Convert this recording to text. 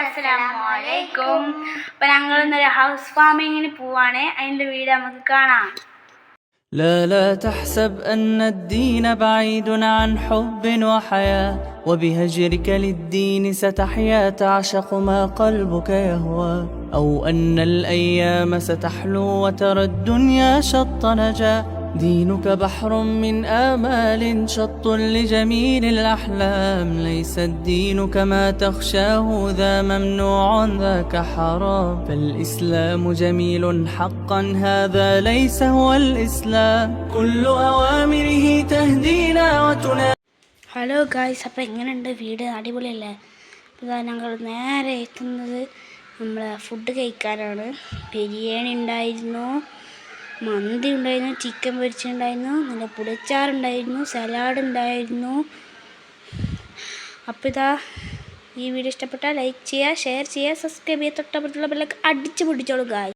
അസ്സലാമലൈക്കും. അപ്പോൾ ഞങ്ങൾ ഇന്നൊരു ഹൗസ് ഫാമിങ്ങിന് പോവാണ്. അതിൻ്റെ വീട് നമുക്ക് കാണാം. لا تحسب أن الدين بعيد عن حب وحياة، وبهجرك للدين ستحيا تعشق ما قلبك يهوى، أو أن الأيام ستحلو وترى الدنيا شط نجاة. دينك بحر من آمال شط لجميل الأحلام، ليس الدين كما تخشاه ذا ممنوع ذاك حرام، فالإسلام جميل حقا هذا ليس هو الإسلام، كل أوامره تهدينا وتنا. ഹലോ ഗായ്സ്, അപ്പോൾ എങ്ങനെയുണ്ട് വീട്? അടിപൊളിയല്ലേ? അപ്പോൾ ഞങ്ങൾ നേരെ എത്തുന്നത് നമ്മളെ ഫുഡ് കഴിക്കാനാണ്. ബിരിയാണി ഉണ്ടായിരുന്നു, മന്തി ഉണ്ടായിരുന്നു, ചിക്കൻ പൊരിച്ചിട്ടുണ്ടായിരുന്നു, നല്ല പുളിച്ചാറുണ്ടായിരുന്നു, സലാഡ് ഉണ്ടായിരുന്നു. അപ്പോൾ ഈ വീഡിയോ ഇഷ്ടപ്പെട്ടാൽ ലൈക്ക് ചെയ്യുക, ഷെയർ ചെയ്യുക, സബ്സ്ക്രൈബ് ചെയ്യുക, തൊട്ടപ്പുറത്തുള്ള ബെല്ലൊക്കെ അടിച്ച് പൊട്ടിച്ചോളൂ ഗായ്സ്.